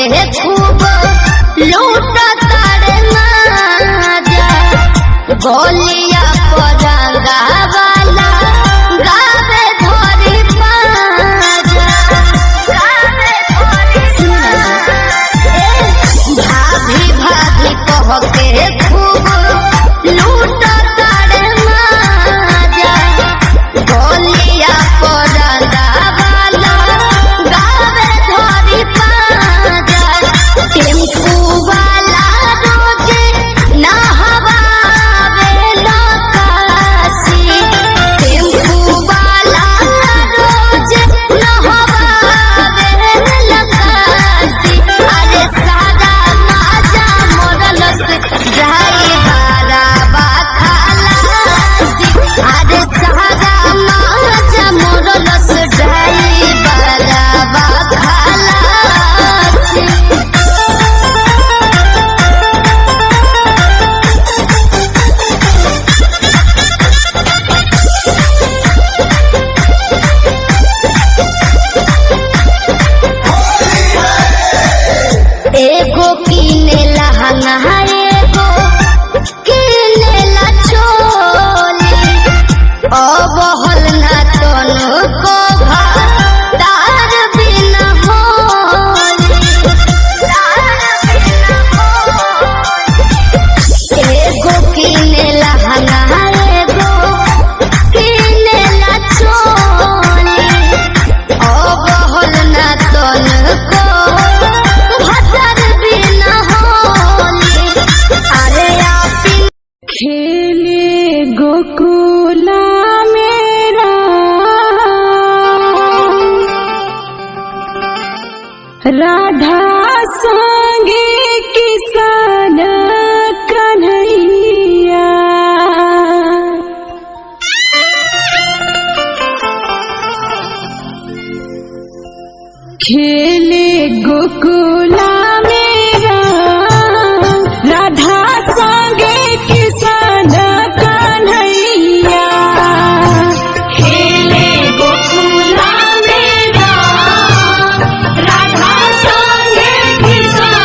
के खूब लूटा तारे माजा गोलिया परांगा वाला गावे धोरी पाजा भाभी भाभी कह के खूब लूटा तारे माजा गोलिया परांगा वाला गावे धोरी पाजा टेम्पू वाला रोज नहवावे लकासी टेम्पू वाला रोज नहवावे लकासी अरे सारा माजा मोरल से जाई बाराबा खलासी अरे सारा माजा मोरल से जाई बाराबा खलासी। एगो किने लहंगा एगो किने ला चोली अबहल ना तनु को तार बिना होली एगो किने लहंगा एगो किने ला चोली अबहल ना तनु को खेले गोकुला मेरा राधा संगे किसान कन्हैया खेले गोकुला मेरा राधा संगे किसान कन्हैया खेले गोकुला मेरा राधा संगे किसान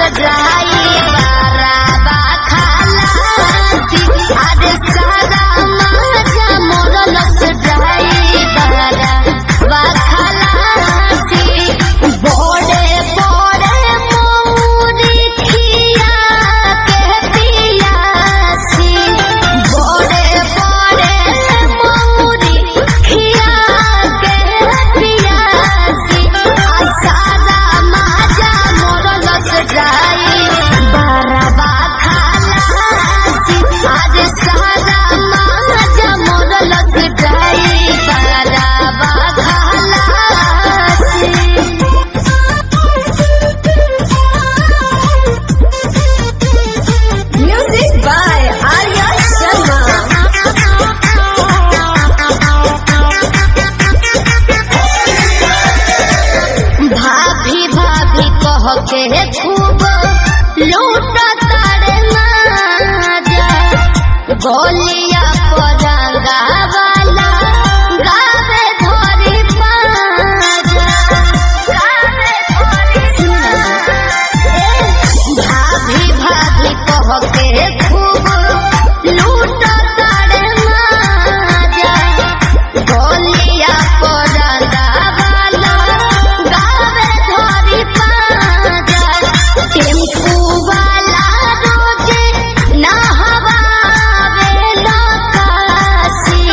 सजाई बाराबा खलासी अरे सारा माजा मोरल सजाई बाराबा खलासी बड़े बड़े मौरी खिया के पियासी बड़े बड़े मौरी खिया के पियासी सारा माजा मोरल सजाई बाराबा खलासी आज सारा माजा मोरल सजाई बाराबा खलासी Music by Arya Sharma. भाभी भाभी कह के खूब लूटा तारे माजा गोलिया परांगा वाला गावे धोरी पाजा गावे धोरी भाभी भाभी कह के खूब लूटा तारे माजा गोलिया परांगा वाला गावे धोरी पाजा टेम्पू वाला रोजे नहवावे लकासी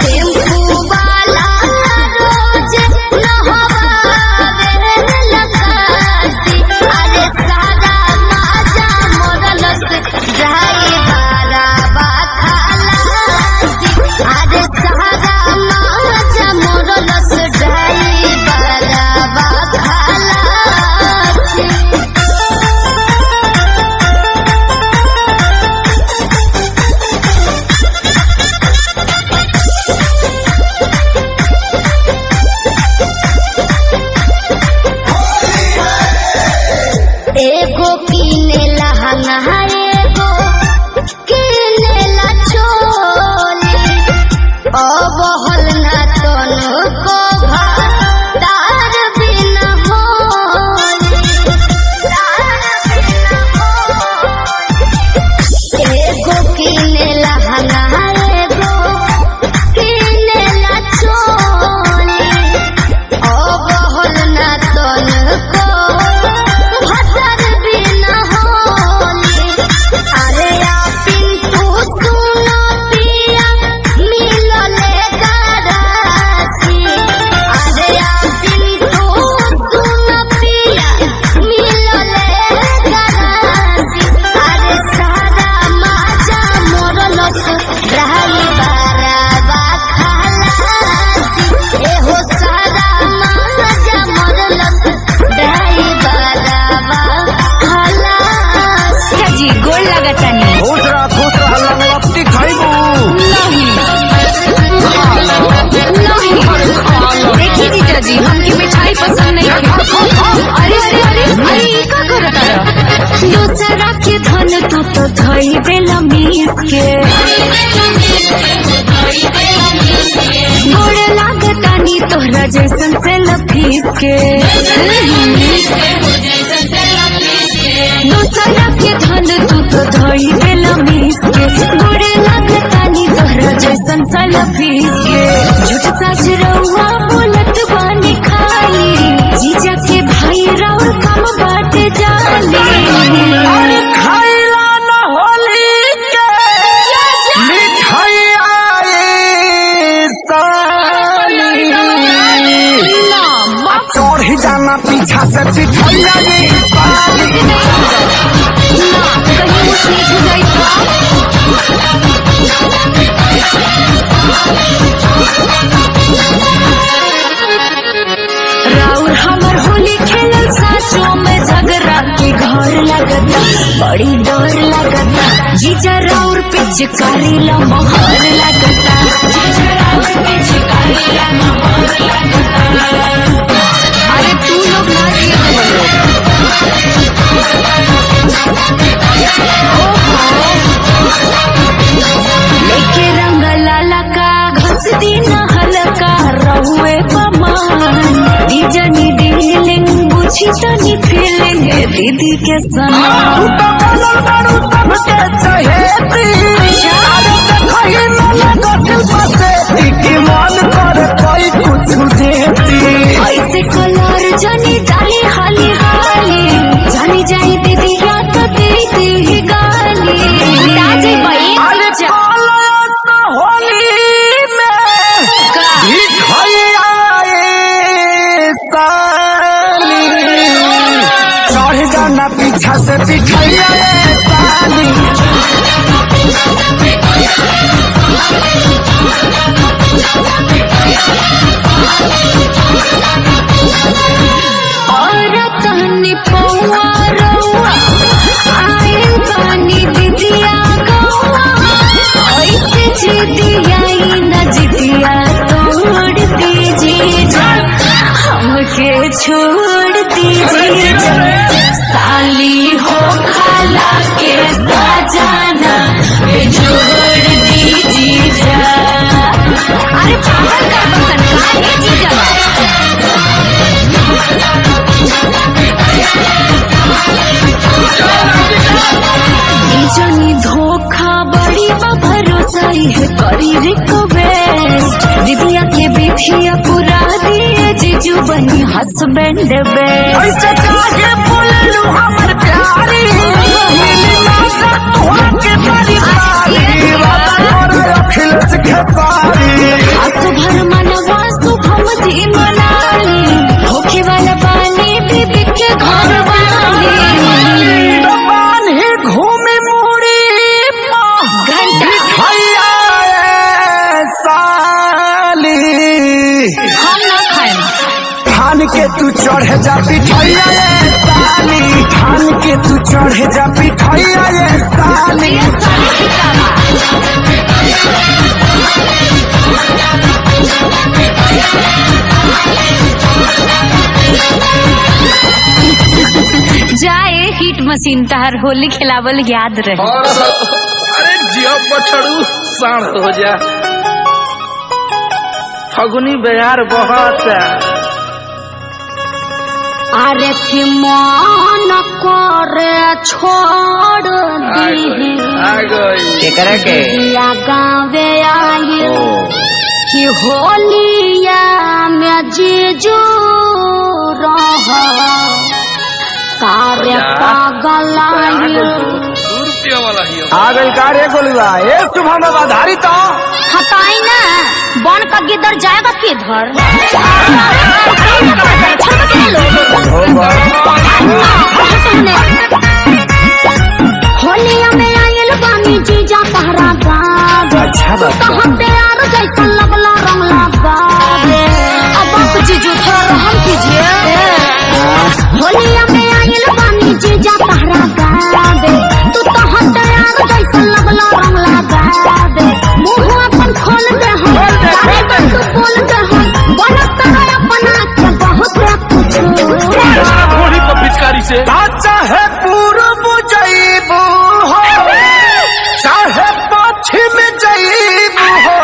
टेम्पू वाला रोजे नहवावे लकासी अरे सारा माजा मोरल सजाई बाराबा खलासी अरे सारा माजा मोरल सजाई बाराबा खलासी एगो किने लहंगा एगो किने ला चोली अब हल ना तन को तार बिना होली एगो किने लहंगा एगो किने ला चोली अब हल ना तन को भतर बिना होली अरे आ पिंटू सुनो पिया मिलले गरासी अरे आ पिंटू सुनो पिया मिलले गरासी अरे सारा माजा मोरल सजाई बाराबा खलासी एहो सारा माजा मोरल सजाई बाराबा खलासी जी गोल लगतानी खुश रह लंगलपटी खाइबू नहीं देखी जीजा जी हमकी मिठाई पसंद नहीं है अरे अरे अरे अरे ये का करत है दूसरा के धन तू तो धई देला मीस के गोड़ लागतानी तोहरा जैसन से लफीस के दूसरा के धन तू तो धई देला मीस के गोड़ लागतानी तोहरा जैसन से लफीस के झूठ सच रहुआ बोलत बानी खाली जीजा के भाई राउर कम बात जानी अरे खाइला न होली के मिठाई आई साली चढ़ी जाना पीछा से पिठाइया ये साली कहीं मुझ नीच हो जाई तो राउर हमर होली खेलल साचो में झगड़ा के घर लगता बड़ी डर लगता जीजा राउर पिचकारी ला मोहर लगता जीजा राउर पिचकारी ला मोहर लगता अरे तू लोग ना ये लेके रंग लाला का घस दिन हलका रहुए पमान दीजनी डीलिंग बुझी तनी फीलिंग दीदी के सना तू तो बनल बारू सबके चहेती अरे देखही न लगो दिल बसे कि मन करे कोई कुछ देती ऐसे कलर जनी डाली हाली हाली जानी जाई दीदी या तो दीदी ही गाली ताजे भाई अरे पाला होली में भिखैया साली चढ़ जाना पीछा से भिखैया साली और तहनी पौआ रौआ आयल बानी दीदिया गौआ ऐसे जिदिया न जिदिया तोड़ दीजिए जा हमके छोड़ दीजिए जा साली हो खाला के सजाना जोड़ दीजिए जा अरे पागल का पसंद है जीजा जनी धोखा बड़ी भरोसा है करी रिक्वेस्ट दीदिया के बिथिया पूरा दिए जीजू बनी हस्बैंड बेस्ट ऐसे काहे बोललू हमर प्यारी मिली ना तोहरा के बड़ी प्यारी वाला करे अखिलेश खेसारी आसु भर मनवा शुभम जी मनाली होके वाला पानी बीबी के घर वाली दबान ही घूमे मुड़ी घंटा भैया साली हम ना खाए धान के तू चढ़ जा पिठैया साली धान के तू चढ़ जा पिठैया साली जाए हीट मशीन तहर होली खिलावल याद रहे अरे जियो बछड़ू साढ़ हो जा फगुनी बेयार बहुत अरे कि मन करे छोड़ दी आ गई केकरा के या गाँवे आई कि होलिया में जीजू रह कार्य पागल आई ₹2 वाला ही आ गई कार्य गोलुआ ए शुभम आधारित तो हटाई ना बन का गिदर जाएगा किधर होलिया में आयल बानी जीजा तहरा गावे अच्छा बात तो हम प्यार जैसा लगला रंगला गावे अब आप जीजू थोड़ा रहम कीजिए होलिया में आयल बानी जीजा तहरा गावे तू तो हम प्यार जैसा लगला रंगला गावे मुंह अपन खोल दे हम सारे बात तू बोल दे हम बनत रहे अपना के बहुत कुछ घोड़ी पर पिचकारी से चाहे पूर्व जईबू हो चाहे पश्चिम जईबू हो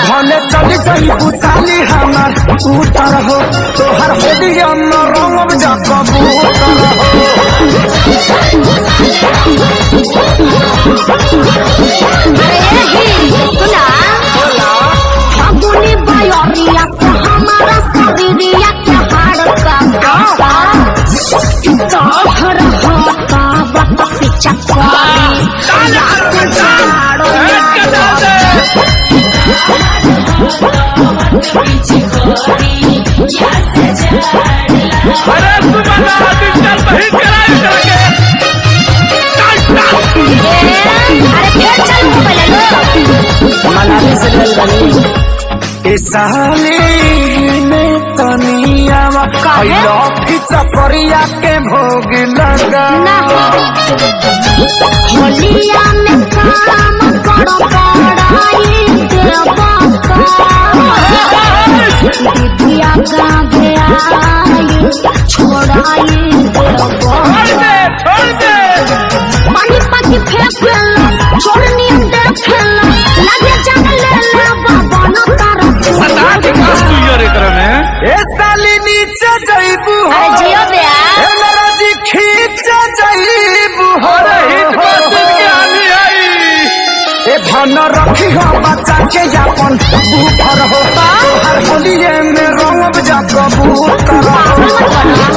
भले चली जईबू साली हमार उतर हो तोहर होलिया में रंग जा कबूतर सुना फागुनी बायोरिया से हमारा शरीरिया के हाड़ का तोहर होता बक पिचकारी या से झाड़ो अरे सुबह डिजिटल बहिष्कार कराए अरे फिर चल पहले मनाली से चल बनी साली में तनियावा खैलो फिचकरिया के भोग लगा ना होलिया में काम करो पड़ाई देवा दीदिया गावे आई छोड़ाई देवा पानी पानी फेंक छोड़नी देख लगे जान ले ले बाबा न तारा बता दे कस तू यार एकरा में ए साली नीचे जईबू अरे जियो बे ऊपर होता हर होलिये में रंग जा कबूतर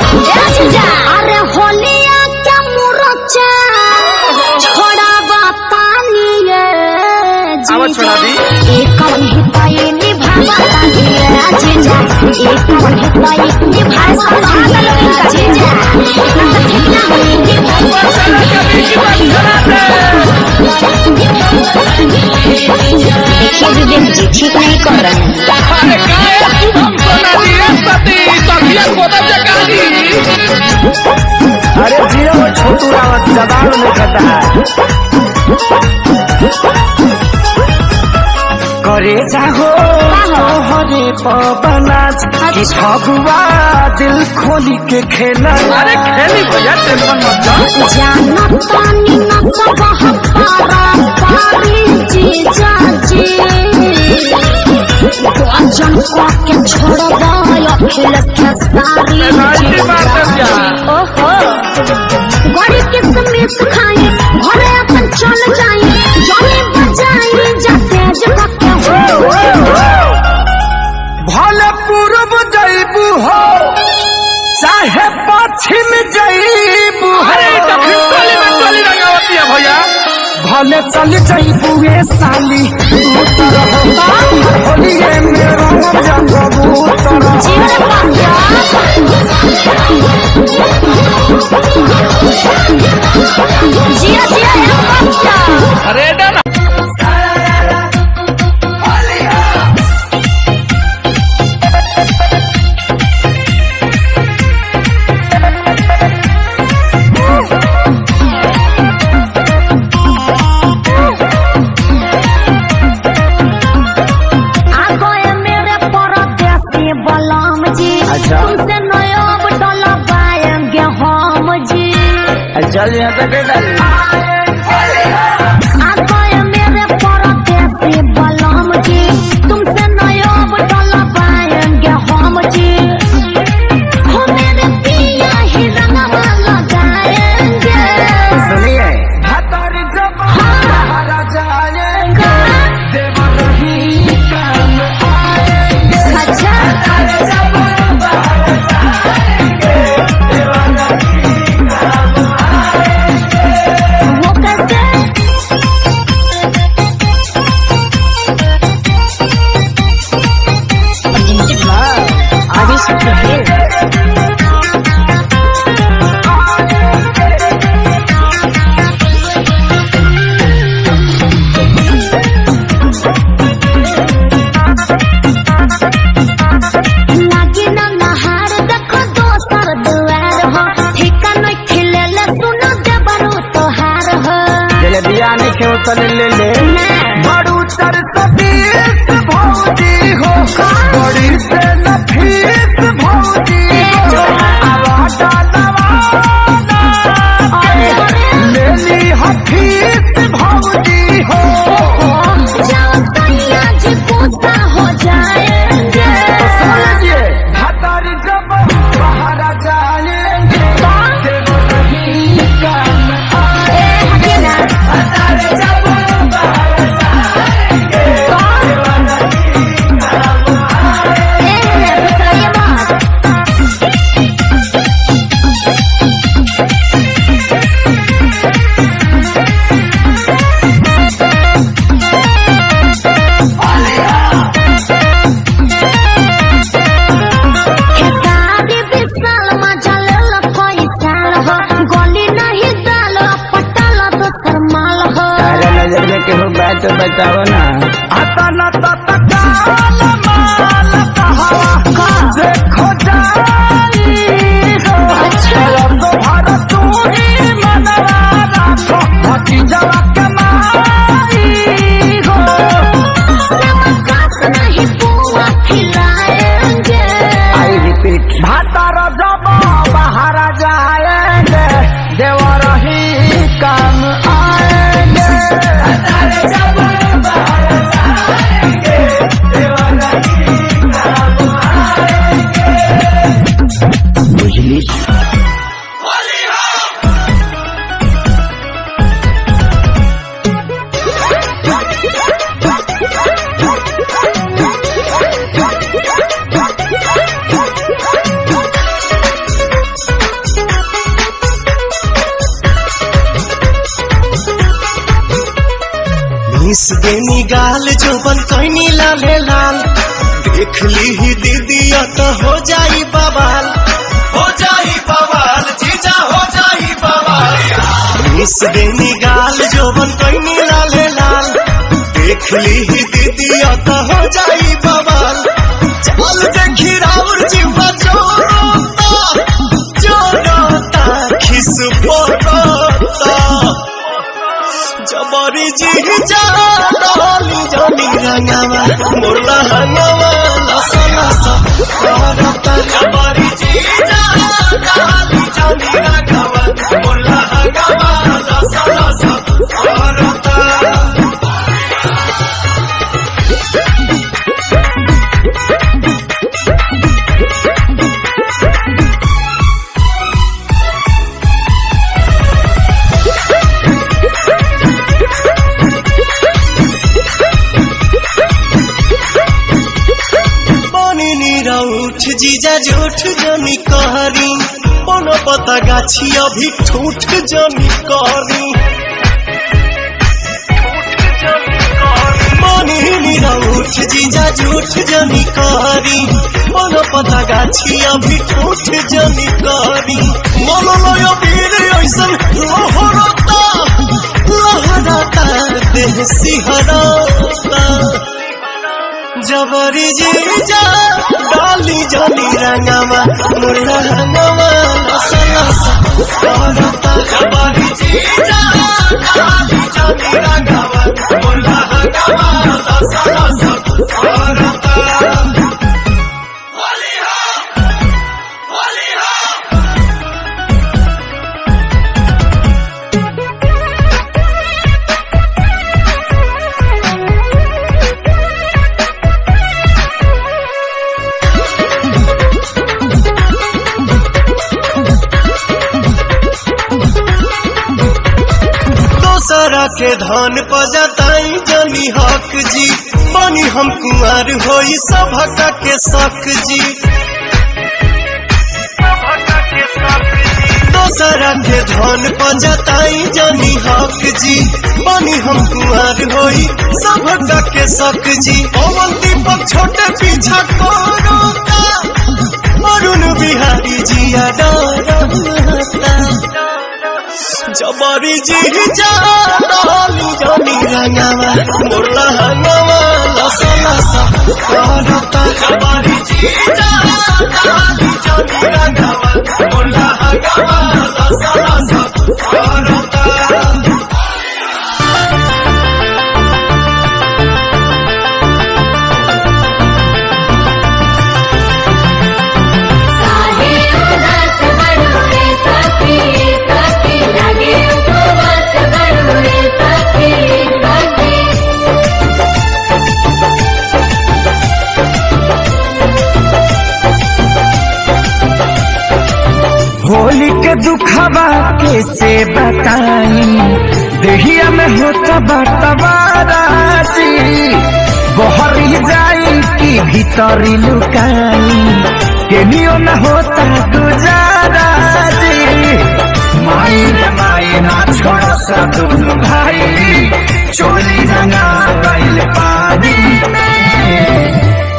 अरे होलिया क्या मुरचा छोड़ा बतानी छोड़ा दी एक कौन हिताई निभाता जीजा एक कौन हिताई निभाता जीजा देखिए विवेक जी ठीक नहीं कर रहे हैं। अरे जियो छोटू रावत जवाब में खाता है करे जाहो हरे पवनाज कि फगुआ दिल खोली के खेला अरे खेली भैया टेंशन मत लो जाना पानी न सब हमारा पारी जीजा जी वचन के छोड़बा अखिल के सारी ओहो गड़ी किस्में सुखाई घरे अपन चल जाई जाने बजाई जाते जगह भले पूर्व जईबू हो चाहे पश्चिम जईबू अरे टोली में टोली रंगावती है भैया भले चल जईबू ए साली उतर होता होलिये में रंग जा कबूतर जिया जिया अरे डन तुमसे नया डॉलर पाएंगे हम जी चल यहाँ तक मेरे परदेसी बलम जी तुमसे नया डॉलर पाएंगे हम जी हो मेरे पिया ही रंगवा लगाएंगे सुनिए हतारी जब हमारा जाएगा देवर ही काम आएंगे अच्छा वो कैसे लागी ना नहार देखो दोसर दुआर हो ठिका नहीं खिलेले सुनो देबरू तोहार हो जलेबिया नहीं क्यों तले ले बड़ू 420 भौजी हो बड़ी से नफीस भौजी हो आवाज़ दवाना ले ली हफीस भौजी हो जाओ सैया जी गुस्सा हो जाएंगे समझिए हतारी जब बाहर जाएंगे देवर ही काम आएंगे हतारी जब बाहर जाएंगे देवर ही काम खेसारी विशाल मजा लेला पैसा हो गोली नहीं डाल पटल दोसर माल हो नजर में केहू बात बताओ ना आता ना तत्काल माल कहावा से खो जाई हो तो भारत तू ही मनवा राखो भतीजवा कमाई हो समकास नहीं पुआ खिलाएंगे आई रिपीट भातार जब बाहर जाएंगे देवर ही काम आएंगे जब बाहर जाएंगे मिस देनी गाल जोबन कैनी लाले लाल देख ली ही दीदिया तो हो जाई बवाल जीजा हो जाई बवाल। मिस देनी गाल जोबन कैनी लाले लाल देख ली ही दीदिया तो हो जाई बवाल। चल देखी राउर जीवा जोड़ता खिस पोड़ता जबरी जी जा डाली जानी रंगावा मोरला हंगावा लसा लसा करता जबरी जी जा डाली जानी रंगावा मोरला हंगावा लसा लसा करता। उठ जीजा झूठ जनी कहरी कोनो पता गाछी अभी ठूठ जनी कहरी उठ जीजा झूठ जनी कहरी कोनो पता गाछी अभी ठूठ जनी कहरी मोलो लोयो वीर ऐसन लहराता देह सिहराता जबरी जीजा डाली जानी रंगावा मुर्ला हंगावा लसा लसा करता जबरी जीजा डाली जानी रंगावा मुर्ला हंगावा लसा लसा करता। दूसरा के धन पजताई जनी हक जी बनी हम कुंवर होई सभका के शक जी। दूसरा के धन पजताई जनी हक जी बनी हम कुंवर होई सभका के शक जी। पवन दीपक छोटे पीछा कोरोता अरुण बिहारी जिया डरता जबरी जी जा डाली जानी रंगावा मोरला हंगावा लसा लसा करता जबरी जी जा डाली जानी रंगावा मोरला हंगावा लसा लसा करता। होली के दुखबा कैसे बताई देहिया में होता बटवाराजी बहरी जाई कि भीतरी लुकाई केनियो न होता गुजाराजी। माई रे माई ना छोड़ सा दोनों भाई चोली रंगा गइल पानी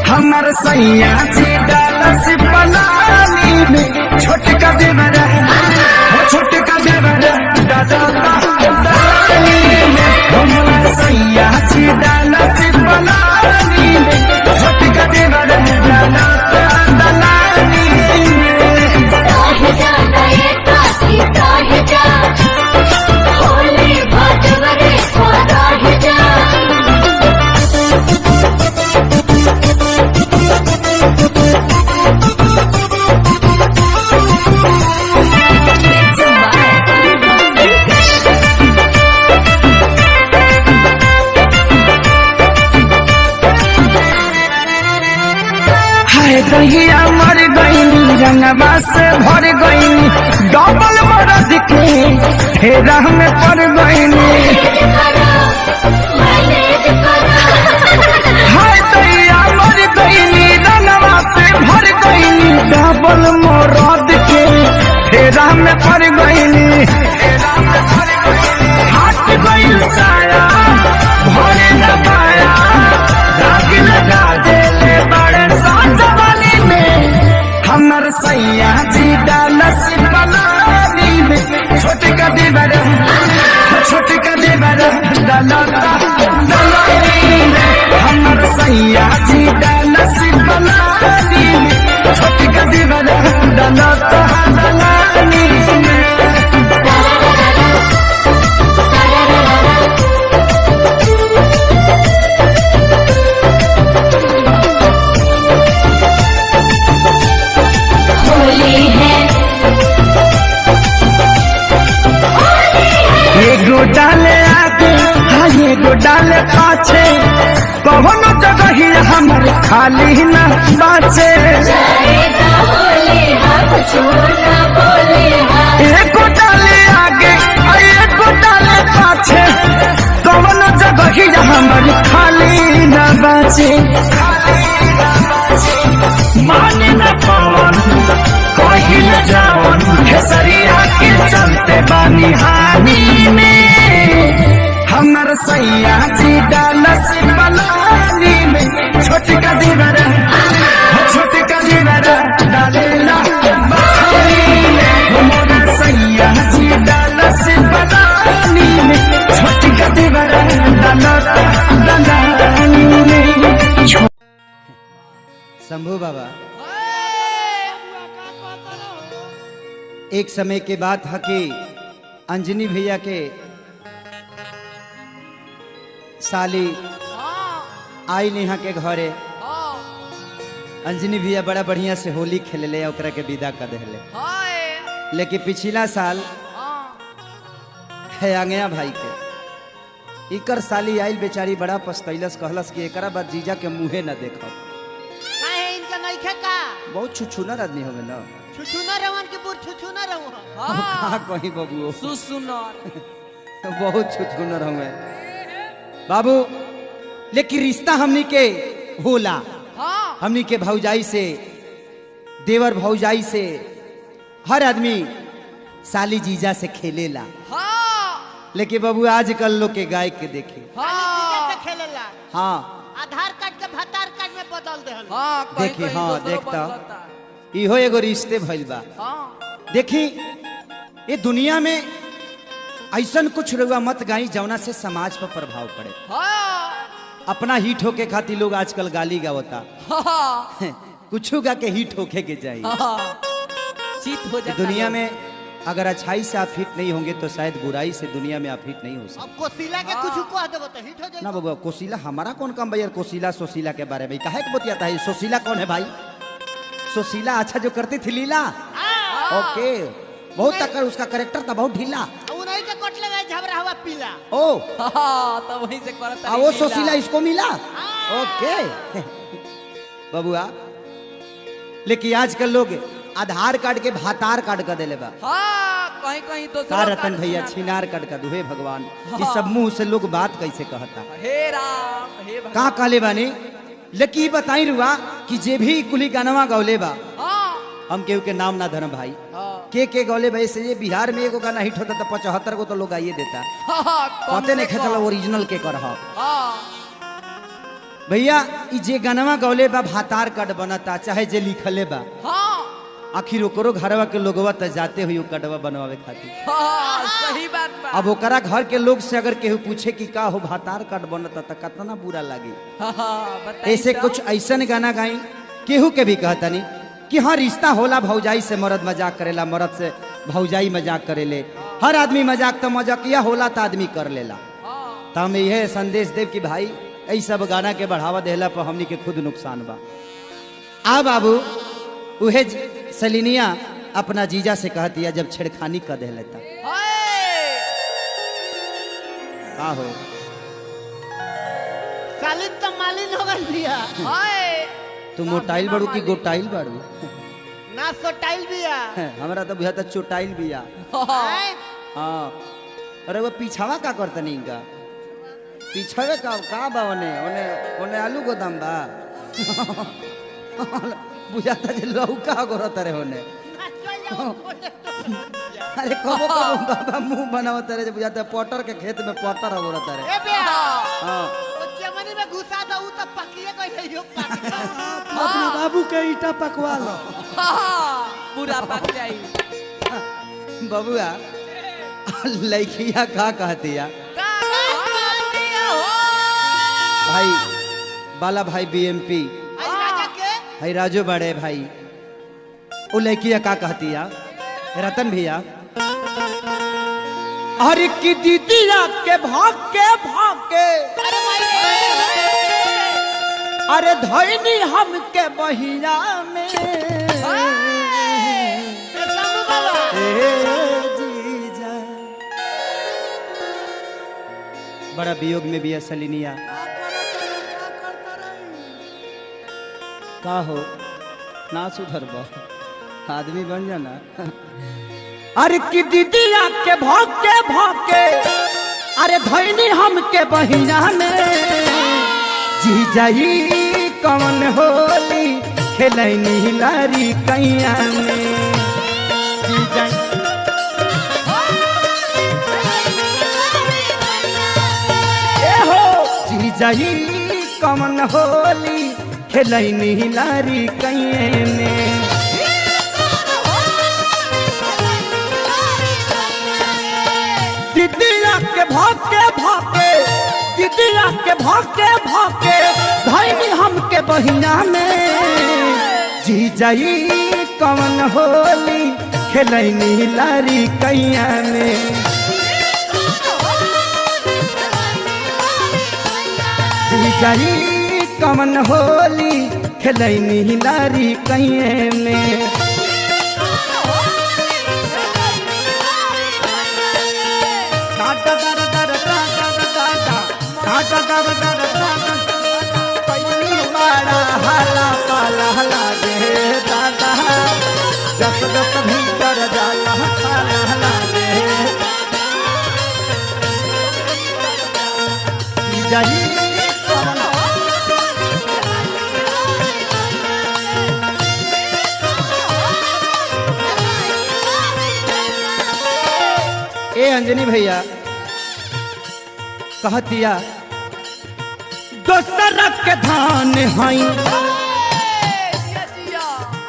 हमर सैया जी डालस पलानी में छोटका देवरा छोटका देवरा दादा दानी में हमर सैया जी डालस पलानी में छोटका देवरा दादा दानी में साहिजा नए साथी साहिजा होली भटवरे साहिजा दहिया मर गई रंगवा से भर गई डबल मरद के फेरा में पड़ गई हाय दहिया सैया जी डालस बनानी में छोटी का दीवाना डालत दलानी में होली है एगो डाले आगे हाँ एगो डाले पाछे कौनो जगह ही हमर खाली न बाचे एगो डाले आगे आ एगो डाले पाछे कौनो जगह ही हमर खाली न बाचे माने न कौन कहीं न जाओन खेसरिया के चलते बानी हानि में हमर सैया जी डालस बनानी में छोटी का दीवारा डालेला बखानी में हमर सैया जी डालस बनानी में छोटी का दीवारा दलानी में शंभू बाबा एक समय के बात है कि अंजनी भैया के साली आई नेहा के घरे अंजनी भैया बड़ा बढ़िया से होली खेले ले ओकरा के विदा कर दिले लेकिन पिछला साल है आंगया भाई के इकर साली आइल बेचारी बड़ा पछतैलस कहलस कि एकरा बाद जीजा के मुँहे न देखब बहुत छुछुनर आदमी होवे ना कहाँ कहीं बाबू बहुत छुछुनर होवे बाबू लेकिन रिश्ता हमनी के होला हमनी के भौजाई से देवर भौजाई से हर आदमी साली जीजा से खेलेला लेकिन बाबू आजकल लोग के गाय के देखे हाँ आधार कार्ड के भतार कार्ड में बदल दे देखी हाँ देखता इहो एगो रिश्ते भइल बा देखी ये दुनिया में ऐसन कुछ रुआ मत गाई जौना से समाज पर प्रभाव पड़े अपना हिट होके खातिर लोग आजकल गाली गावता कुछ गा के हिट होके के चाहिए हो जाता दुनिया में अगर अच्छाई से आप हिट नहीं होंगे तो शायद बुराई से दुनिया में आप हिट नहीं हो सकते। अब कोसिला के कुछ कह देबो त हिट हो जाए ना बाबू कोसिला हमारा कौन काम भैया कोसिला सोशीला के बारे में काहे के बतियाता है सोशीला कौन है भाई सोशीला अच्छा जो करती थी लीला ओके बहुत तक उसका करेक्टर था बहुत ढीला उन्हीं के कोट लगा झबरा हुआ पीला ओ तो वहीं से करता वो सोशीला इसको मिला ओके बाबुआ लेकिन आजकल लोग आधार कार्ड के भातार कार्ड का देले बा कहीं कहीं तो का रतन भैया छिनार कार्ड का दुहे भगवान इस सब मुंह से लोग बात कैसे कहता हे राम हे भगवान का कहले बानी लेकिन बताई रुआ कि जे भी कुली गानवा गौले बा हम केहू के नाम ना धरम भाई के गौले भाई से ये बिहार में एगो गाना हिट होता तो 75 को तो लोग आइए देता पते नहीं खेचल ओरिजिनल के कर भैया ई जे गानवा गौले बा भातार कार्ड बनता चाहे जे लिखले बा आखिर ओकरो घरवा के लोगवा त जाते हुई कटवा बनवावे खातिर सही बात बा अब ओकरा घर के लोग से अगर केहू पूछे कि का हो भातार कार्ड बनता त कितना बुरा लागी ऐसे कुछ ऐसन गाना गाई केहू के भी कहता नहीं कि हाँ रिश्ता होला भौजाई से मर्द मजाक करेला मर्द से भौजाई मजाक करेले हर आदमी मजाक तो मजाकिया होला तो आदमी कर लेला तो हम यह संदेश देव कि भाई ऐ सब गाना के बढ़ावा देला पर हमनी के खुद नुकसान बा आ बाबू उहे सलिनिया अपना जीजा से कहती है जब छेड़खानी कर दे लेता का हो सालिन तो मालिन हो गई बिया तू मोटाइल बाड़ू की गोटाइल बाड़ू ना सोटाइल बिया हमारा तो बुझाता चोटाइल बिया हाँ अरे वो पीछावा का करता नहीं का पीछावे का बा ओने आलू गोदाम बा बुझाता जे लौका गोरत रे होने अरे कबो कबो बाबा मुंह बनावत रे बुझाता पटर के खेत में पटर गोरत रे ए बे हां ओ चमनी में घुसा दऊ त पकिए गई है यो पाक अपने बाबू के ईटा पकवा लो पूरा पक जाई बबुआ लड़किया का कहती है भाई बाला भाई बीएमपी आई राजा के है राजू बड़े भाई वो लड़किया का कहती है रतन भैया अरे की दीदिया के भाग के अरे भाई अरे धैनी हम के बहिया में शंभू बाबा ए जीजा बड़ा वियोग में भी है सलिनिया का हो ना सुधर आदमी बन जाना अरे की दीदिया के भौके अरे धैनी हम के बहिना में जीजाई कौन होली खेलैनी लारी कैया में जीजाई ए हो जीजाई कौन होली खेलैनी लारी कैया में दीदिया के भाके दीदिया के भाके धैनी हम के बहिना में जीजाई कौन होली खेलैनी लारी कैया में जीजाई कौन होली खेलैनी लारी कैया में हाला पाला लागे दादा जस जस भीतर जाला पाला लागे जाई ए अंजनी भैया कहतिया दोसर के धान हई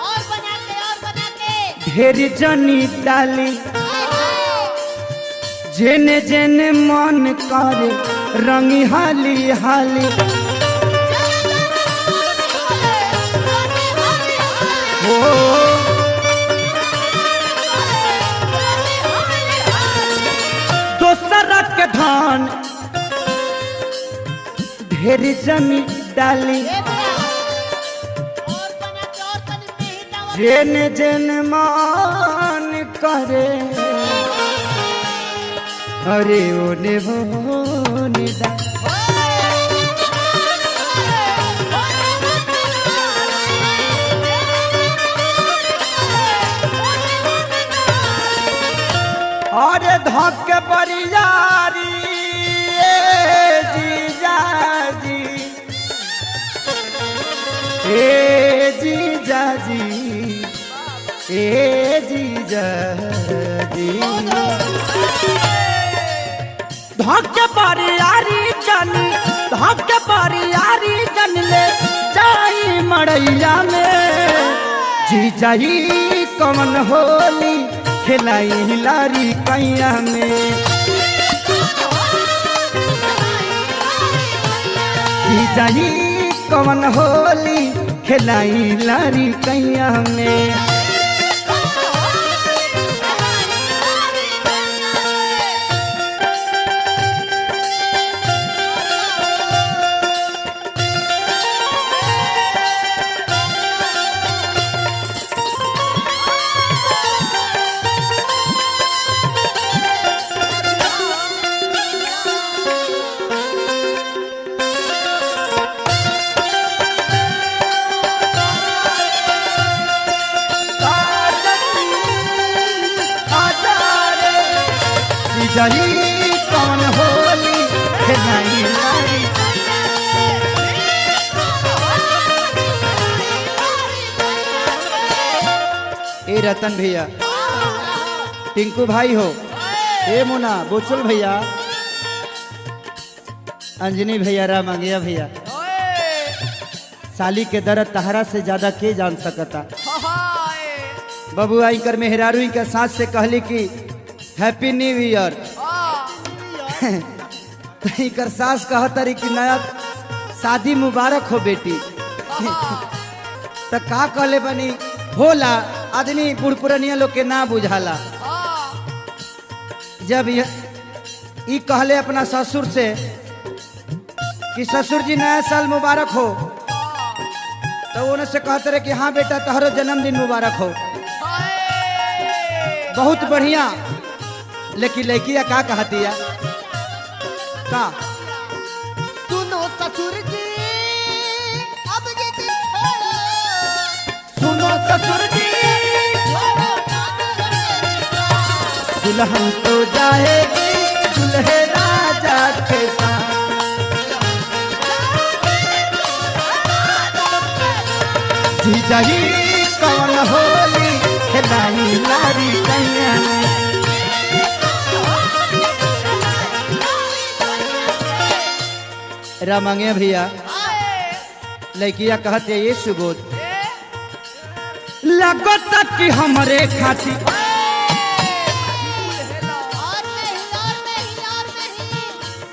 और बना के ढेर जनी डाली जेने जेने मन करे रंगी हाली हाली हो दोसर के धान ढेर जनी डाली जेन जेन मान करे अरे ओने भोने दा अरे धक बरियारी जीजा जी ए जीजा जी ए जीजा जी धक बरियारी जन ले जाई मड़ैया में जीजाई कौन होली खेलाई लारी कैया में जीजाई कौन होली खेलाई लारी कैया में जाई कौन होली खेलाई लारी ए रतन भैया टिंकू भाई हो ए मुना बोचल भैया अंजनी भैया राम अंगिया भैया साली के दर्द तहरा से ज्यादा के जान सकता बबुआ इनकर मेहरारू के साथ से कहली कि हैप्पी न्यू ईयर तो इनकर सास कहतरी कि नया शादी मुबारक हो बेटी। तो का कहले बनी होला आदमी बुढ़पुरनिया लोग के ना बुझाला। जब ई कहले अपना ससुर से कि ससुर जी नया साल मुबारक हो, तो उन्हें से कहते रहे कि हाँ बेटा तोहरो जन्मदिन मुबारक हो। बहुत बढ़िया। लेकिन लड़किया का कहती है का सुनो ससुर जी अब ये दिन छोड़ो, सुनो ससुर जी दुल्हन तो जाएगी दुल्हे राजा के साथ। जीजा जी कौन होली खिलाई लारी कैया रामंगे भैया। लड़किया कहते ये सुबोध लगता कि हमारे खाती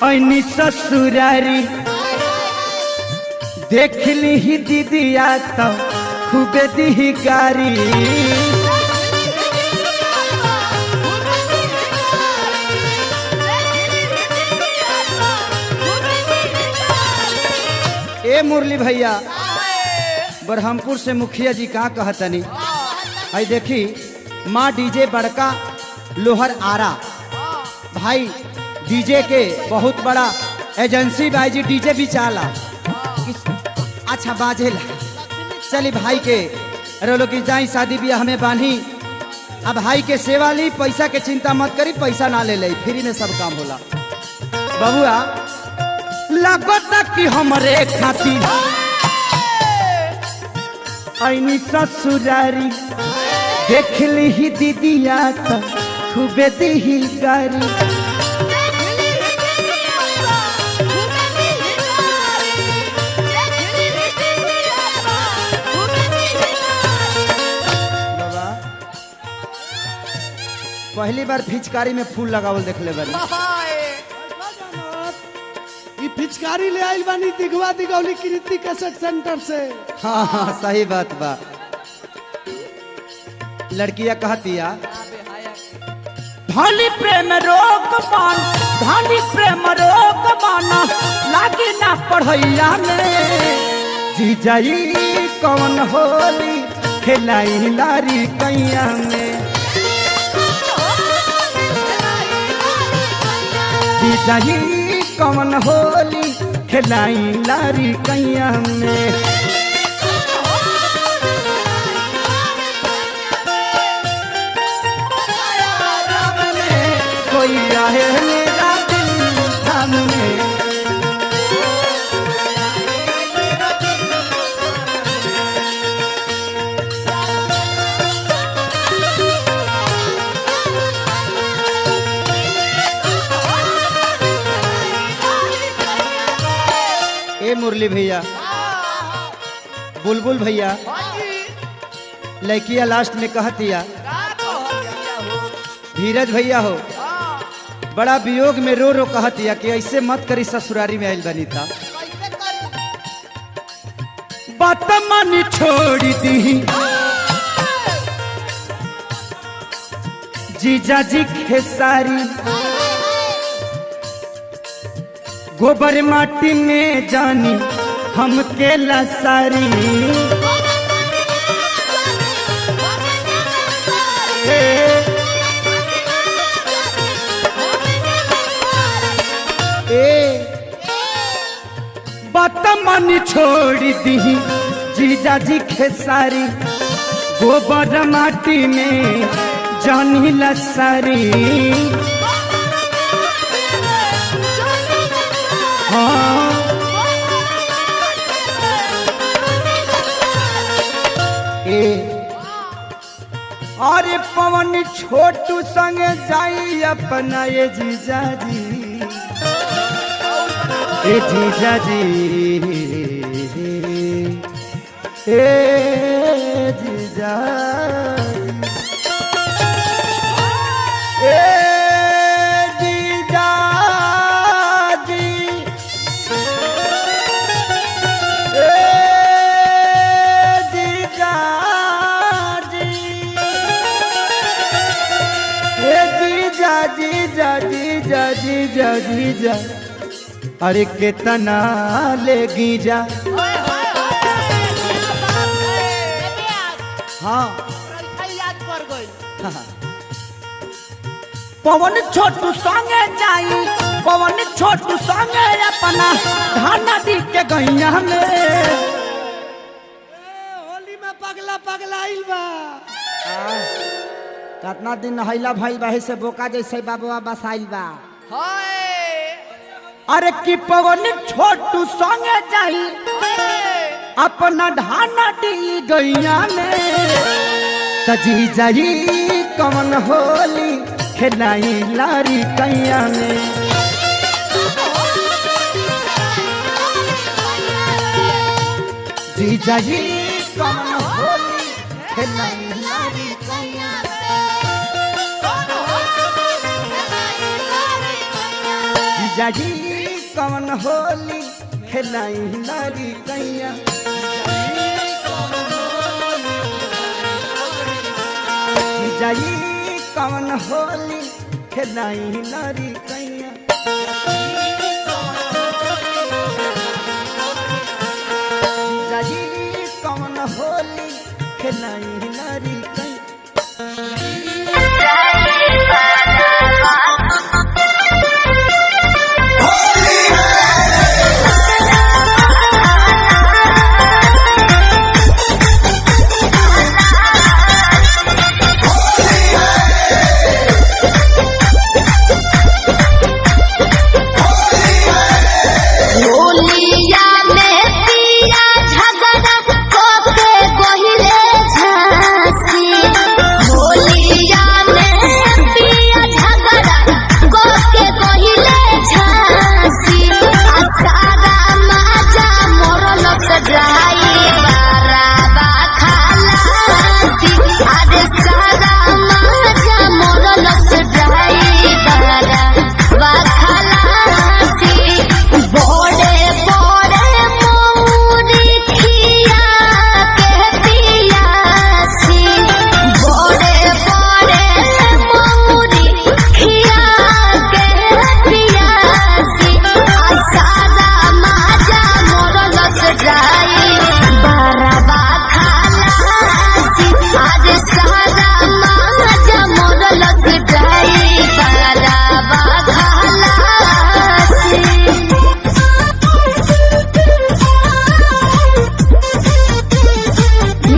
ऐनी ससुरारी देख ली ही दीदिया तो खूबे दी गारी। ए मुरली भैया बरहमपुर से मुखिया जी का कहतनी आई देखी माँ डीजे बड़का लोहर आरा भाई डीजे के बहुत बड़ा एजेंसी भाई जी डीजे भी चाला। अच्छा बाजेला चली भाई के रोलो की जाई शादी ब्याह हमें बांधी। अब भाई के सेवा ली पैसा के चिंता मत करी, पैसा ना ले ले फ्री में सब काम होला। बबुआ लगता कि हमरे खातिर ऐनी ससुरारी देख ली ही दीदिया तो खूबे दी गारी। पहली बार फिचकारी में फूल लगावल देख ले बनी। ये पिचकारी ले आइल बानी दिगवा दिगौली कृति कैसेट सेंटर से। हाँ हाँ सही बात बा। लड़कियां कहतिया धनी प्रेम रोग मान धनी प्रेम रोग माना लागे ना पढ़ैया में। जीजाई कौन होली खिलाई लारी कैया में। जीजाई कौन होली खिलाई लारी कैया में। कोई आए मेरा दिल थामने ए मुरली भैया बुलबुल भैया लड़किया लास्ट में कहतिया धीरज भैया हो बड़ा वियोग में रो रो कहतिया कि ऐसे मत करी ससुरारी में आइल बनी था। बात मन छोड़ दी जीजा जी खेसारी गोबर माटी में जानी हम के लसारी। बात मन छोड़ दी जीजा जी खेसारी गोबर माटी में जानी लसारी। हाँ अरे पवन छोटू संग जाई अपना ये जीजा जी ए जीजा जी ए जीजा ए जीजा जी जीजा अरे कितना लेगी जा। हाँ याद कर गई पवन छोटू संगे जाई पवन छोटू संगे अपना धाना दी के गैया में होली में पगला पगला आइल बा। कितना दिन नहैला भाई बहे से बोका जैसे बाबा बसाइल बा। अरे कि पवन छोटू संगे जाई अपना धाना दी गैया में तजी जाई कवन होली खेलाई लारी कैया में। जी जाई कवन होली खेलाई लारी कैया जी जाई कवन होली खेलाई लारी कैया। जी जाई कवन होली खेलाई लारी कैया। जाई कवन होली खेलाई लारी कैया। होलिया में पिया झगड़ा कोके गोहिले झांसी। होलिया में पिया झगड़ा कोके गोहिले झांसी। सारा माजा मोरल सजाई बाराबा खालासी। अरे सारा माजा मोरल सजाई बाराबा खालासी। बड़े बड़े मौरी खिया के पियासी। बड़े बड़े मौरी खिया के पियासी। सारा माजा मोरल सजाई बाराबा खालासी। आज सारा माजा मोरल सजाई बाराबा खालासी।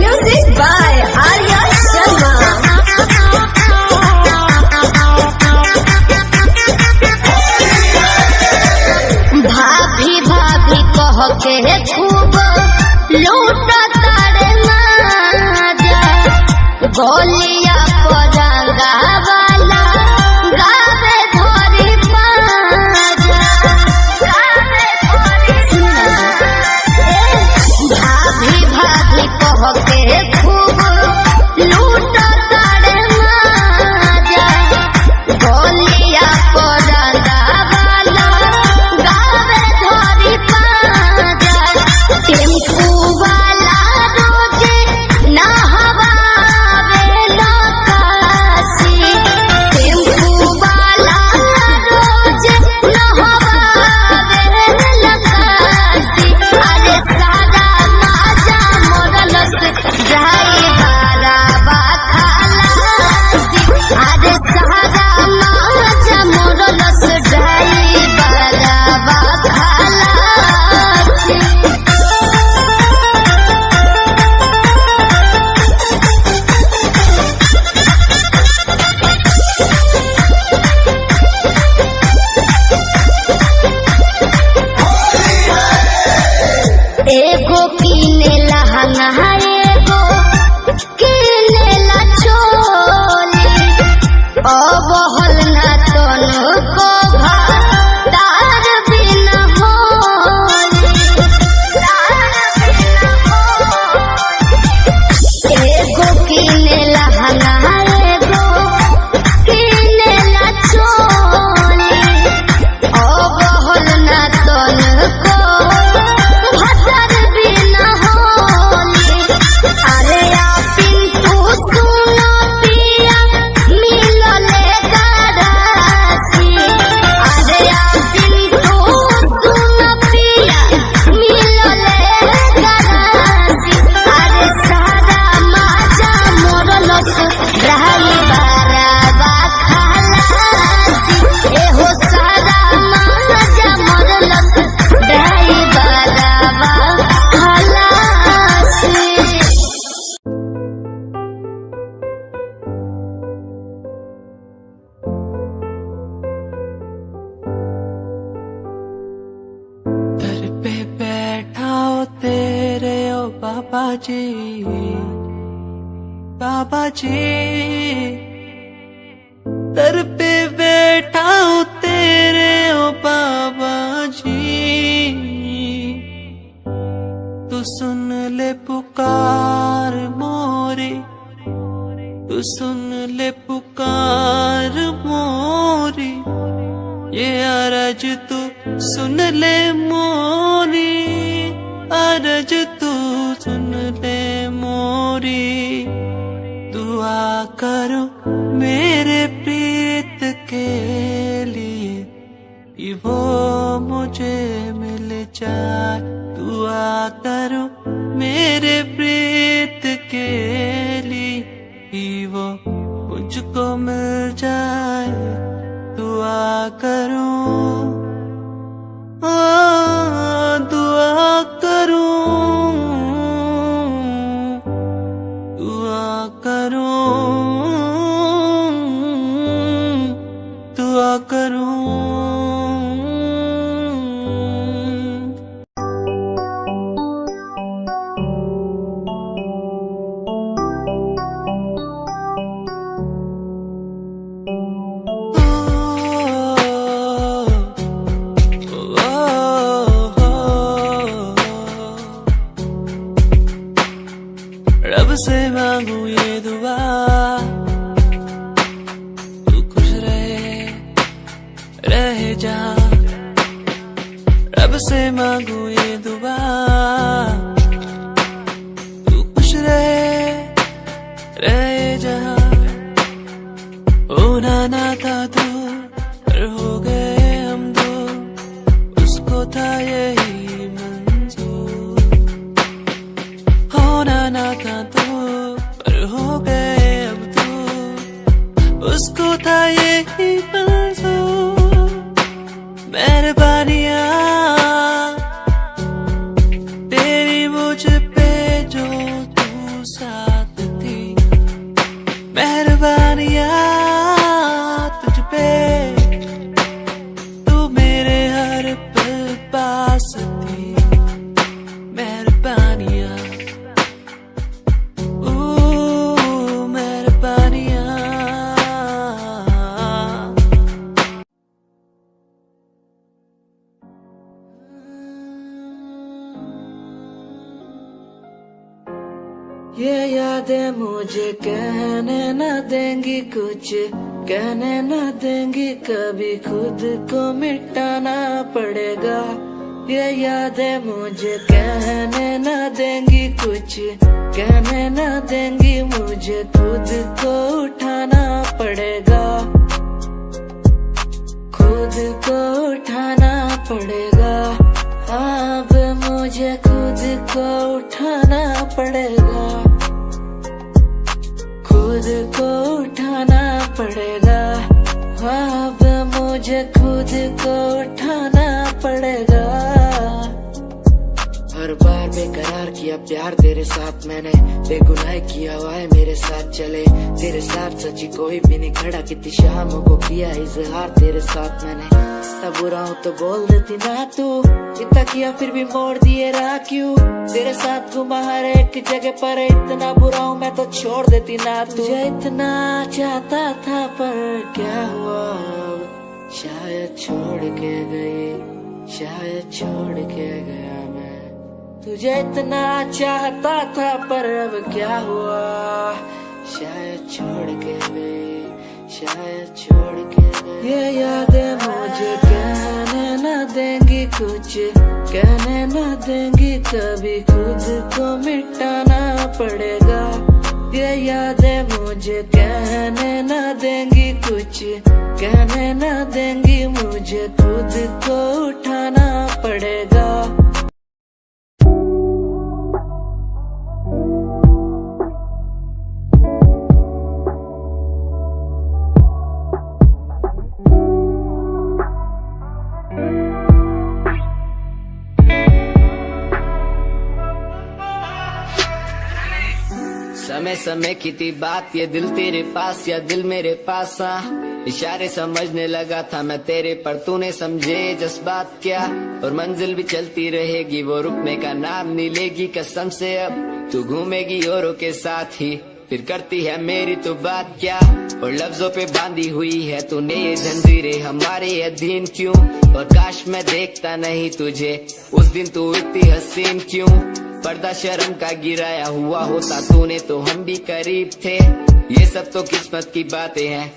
Music by Arya Sharma. भाभी भाभी कह के खूब लूट तारे माजा। गोलिया परांगा वाला गावे धोरी पाजा। गावे धोरी भाभी भाभी कह के खूब लूट तारे माजा। गोलिया परांगा वाला गावे धोरी पाजा। टेम्पू वाला रोजे नहवावे लकासी। टेम्पू वाला रोजे नहवावे लकासी। अरे सारा माजा मोरल से जाई बाराबा खाला। पापा जी, पापा जी, दर पे बैठा हूँ तेरे ओ पापा जी, तू सुन ले पुकार मोरी, तू सुन ले पुकार मोरी, ये अरज तू सुन ले मोरी, अरज तू सुन ले मोरी, दुआ करो मेरे प्रीत के लिए कि वो मुझे मिल जाए, दुआ करो मेरे प्रीत के लिए कि वो मुझको मिल जाए, दुआ करो, दुआ करो, दुआ करो, दुआ करो। रब से मांगू ये दुआ, तू खुश रहे जा, रब से मांगू ये दुआ, तू खुश रहे जा, होना ना था तू पर हो गए हम दो, उसको था यही मंजूर, होना ना था तू पर हो गए अब तू, उसको था यही मंजूर, मेहरबानियाँ तेरी मुझ पे जो तू साथ थी, मेहरबानियाँ तुझ पे तू मेरे हर पल पास थी, मेहरबानियाँ मेहरबानियाँ। ये यादें मुझे कहने न देंगी कुछ, कहने न देंगी कभी, खुद को मिटाना पड़ेगा, ये यादें मुझे कहने न देंगी कुछ, कहने न देंगी मुझे, खुद को उठाना पड़ेगा, खुद को उठाना पड़ेगा, अब मुझे खुद को उठाना पड़ेगा, खुद को उठाना पड़ेगा, अब मुझे खुद को उठाना पड़ेगा। हर बार बेकरार किया प्यार तेरे साथ मैंने, बेगुनाह किया हुआ है मेरे साथ चले, तेरे साथ सच्ची कोई भी नहीं खड़ा, कितनी शामों को किया इजहार तेरे साथ मैंने, तब बुरा हूँ तो बोल देती ना तू, इतना किया फिर भी मोड़ दिए राह क्यों, तेरे साथ घुमा हर एक जगह पर, इतना बुरा हूँ मैं तो छोड़ देती ना तू, तुझे इतना चाहता था पर क्या हुआ अब, शायद छोड़ के गई, शायद छोड़ के गया मैं, तुझे इतना चाहता था पर अब क्या हुआ, शायद छोड़ के गई, शायद छोड़ के गई, ये यादें मुझे कहने न देंगी कुछ, कहने न देंगी कभी, खुद को मिटाना पड़ेगा, ये यादें मुझे कहने न देंगी कुछ, कहने न देंगी मुझे, खुद को उठाना पड़ेगा। समय समय की थी बात, ये दिल तेरे पास या दिल मेरे पास, इशारे समझने लगा था मैं तेरे, पर तूने समझे जज्बात क्या। और मंजिल भी चलती रहेगी, वो रुकने का नाम नहीं लेगी। कसम से अब तू घूमेगी औरों के साथ ही, फिर करती है मेरी तो बात क्या। और लफ्जों पे बांधी हुई है तूने ये जंजीरें, हमारे अधीन क्यों। और काश मैं देखता नहीं तुझे उस दिन, तू इतनी हसीन क्यों। पर्दा शर्म का गिराया हुआ होता तूने तो हम भी करीब थे। ये सब तो किस्मत की बातें हैं,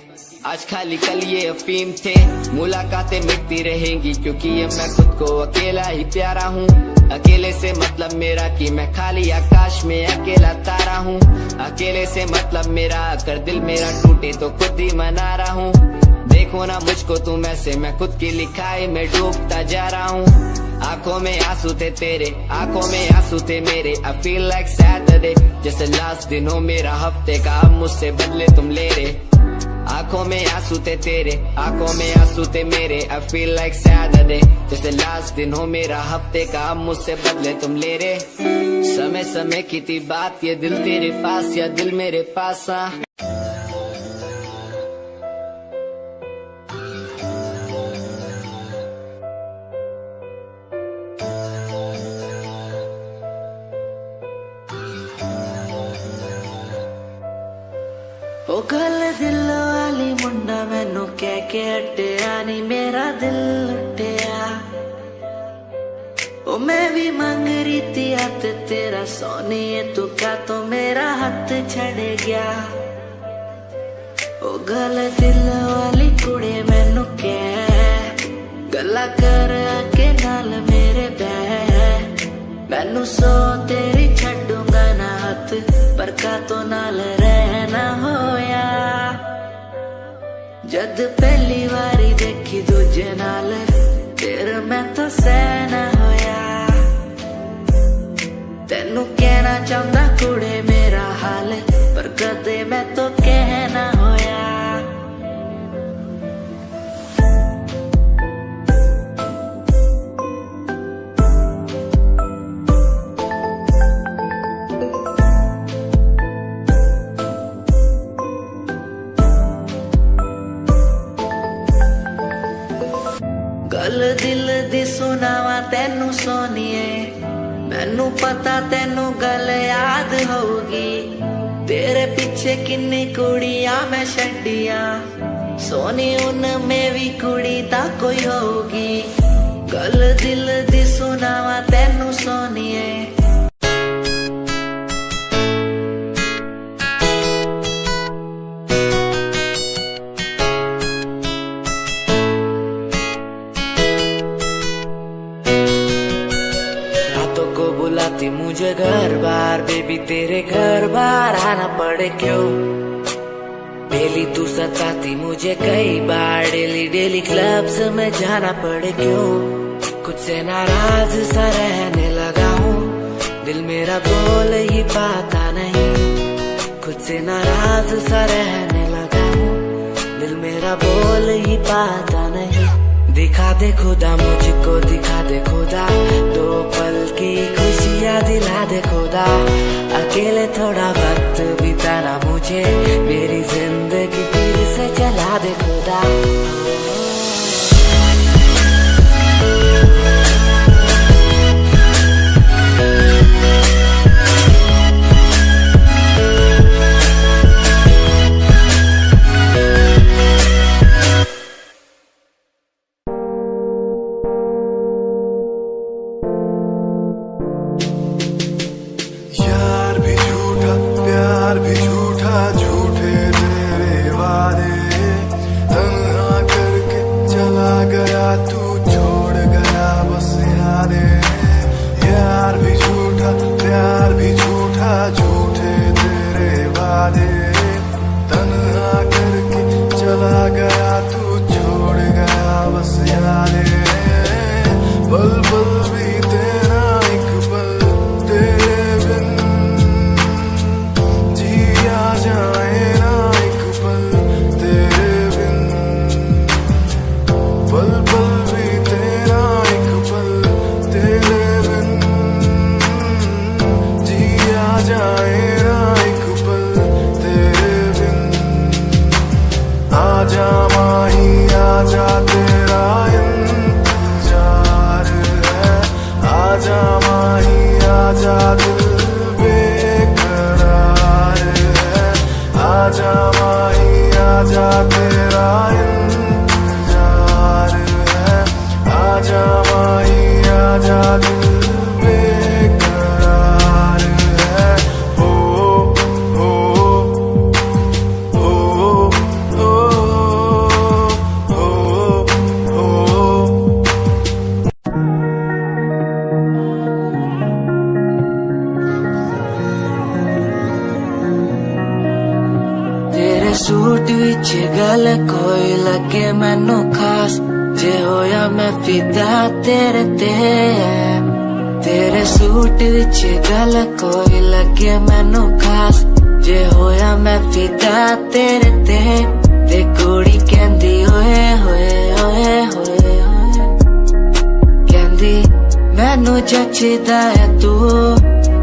आज खाली कल ये अफीम थे। मुलाकातें मिटती रहेंगी क्योंकि अब मैं खुद को अकेला ही प्यारा हूँ। अकेले से मतलब मेरा कि मैं खाली आकाश में अकेला तारा हूँ। अकेले से मतलब मेरा अगर दिल मेरा टूटे तो खुद ही मना रहा हूँ। देखो ना मुझको तुम ऐसे, मैं खुद की लिखाई में डूबता जा रहा हूँ। आंखों में आंसू थे तेरे, आंखों में आंसू थे मेरे। I feel like Saturday, जैसे लास्ट दिन हो मेरा हफ्ते का, अब मुझसे बदले तुम ले रहे। आंखों में आंसू थे तेरे, आंखों में आंसू थे मेरे। I feel like Saturday, जैसे लास्ट दिन हो मेरा हफ्ते का, अब मुझसे बदले तुम ले रहे। समय समय की थी बात, ये दिल तेरे पास या दिल मेरे पास। ओ गल दिल वाली मुंडा मैनू कह के हटिया नी मेरा दिल लुटिया। ओ मैं भी मांग रही थी हाथ तेरा सोनिए, तू क्या तो मेरा हाथ छड़ गया। ओ गल दिल वाली कुड़े मैनू कह गल्ला कर के नाल मेरे बह। मैनू सो तेरी छड़ूंगा ना हाथ, पर का तो नाल रहना होया। जद पहली बारी देखी दूजे नाल, फिर मैं तो सहना होया। तेनू कहना चाहता कुड़े मेरा हाल, पर कदे मैं तो कहना होया। गल दिल दी सुनावा तेनू सोनिए, मैनू पता तेनू गल याद होगी। तेरे पीछे किन्नी कुड़ियां मैं छड्डियां, सोनी उनमें भी कुड़ी ता कोई होगी। गल दिल दी सुनावा तेनू सोनिए। बुलाती मुझे घर बार, बेबी तेरे घर बार आना पड़े क्यों। डेली तू सताती मुझे कई बार, डेली डेली क्लब्स में जाना पड़े क्यों। कुछ से नाराज सा रहने लगा हूँ, दिल मेरा बोल ही पाता नहीं। खुद से नाराज सा रहने लगा हूँ, दिल मेरा बोल ही पाता नहीं। दिखा दे खुदा मुझको, दिखा दे खुदा, दो पल की खुशियाँ दिला दे खुदा। अकेले थोड़ा वक्त बिताना मुझे, मेरी जिंदगी फिर से चला दे खुदा। सूट विच गल कोई लगे मैनू खास जे होया मैं फिदा तेरे ते तेरे सूट विच गल कोई लगे मैनू खास जे होया मैं फिदा तेरे ते कुड़ी कहंदी ओए होए ओए होए कहंदी मैनू जचदा है तू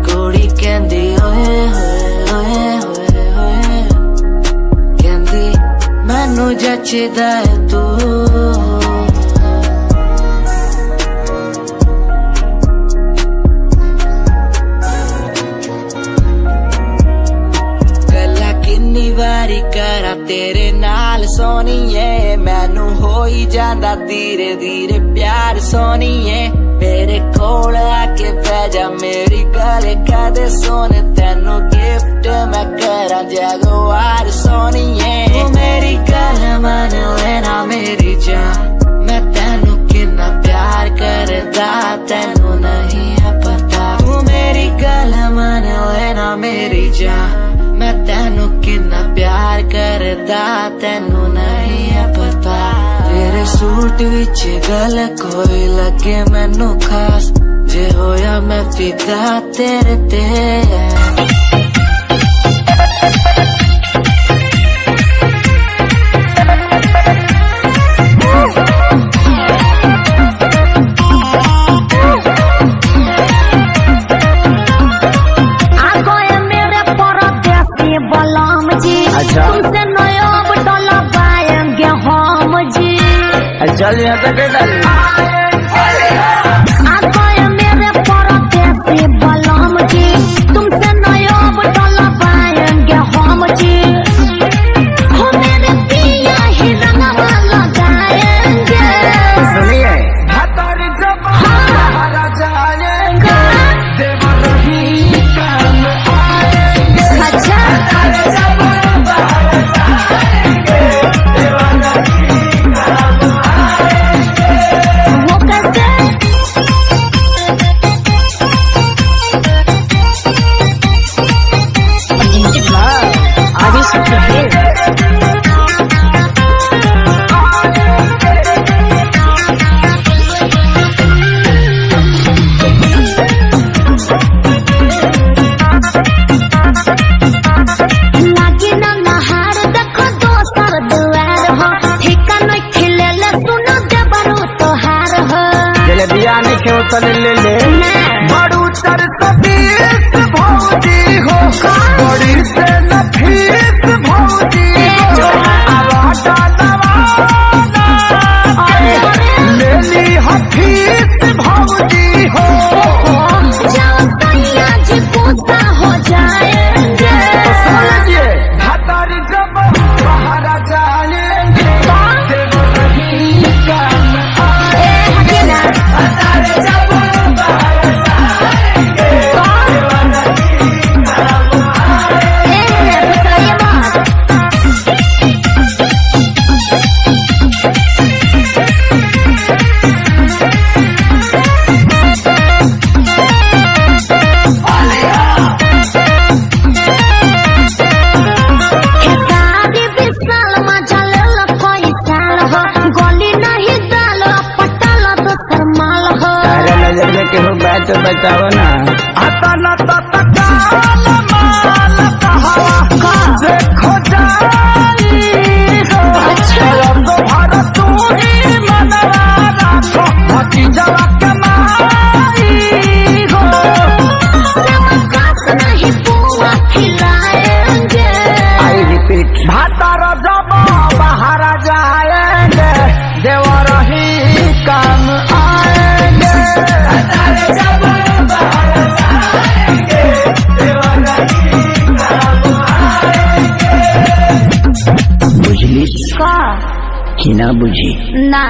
कुड़ी कहंदी ओए होए ओए होए कहंदी मैनू जचदा है तू वारी करा तेरे नाल सोनीए मैनू हो ही जांदा धीरे धीरे प्यार सोनीए मेरे कोल आके बह जा मेरी गल कदे सोने तेनू गिफ्ट मैं करा जगवार सोनीए मेरी गल मन लेना मेरी जान मैं तेनू कितना प्यार करदा तेनू नहीं है पता तू मेरी गल मन लेना मेरी जान मैं तेनू कितना प्यार करदा तेनू नहीं है पता तेरे सूट विच गल कोई लगे मैनू खास जे होया मैं फिदा तेरे ते तुमसे नया डोला पाएंगे हम जी चल यहाँ तक मेरे परदेसी बलम जी तुमसे नया डोला पाएंगे हम जी हो मेरे पिया ही रंगवा लगाएंगे सुनिए हतारी जब हमारा जाएंगे देवर ही काम आएंगे अच्छा तन ले ले बड़ू चर सबीस भौजी हो बड़ी से नफीस भौजी हो आवाटा नवाना ले ली हफीस भौजी हो जाओ सैया जी पूछता हो जाएंगे सुन लीजिए हतारी जब बाहर जाएंगे देवर ही काम आएंगे हतारी जब तो बताओ ना आता न तत्काल माल कहावा से खो जाई हो रंग भारत तू ही मनवा राखो हकी जवा कमाई हो समकास नहीं पुआ खिलाएंगे आई रिपीट भातार जब बाहर जाएंगे देवर ही काम आएंगे बुझली कि ना बुझी ना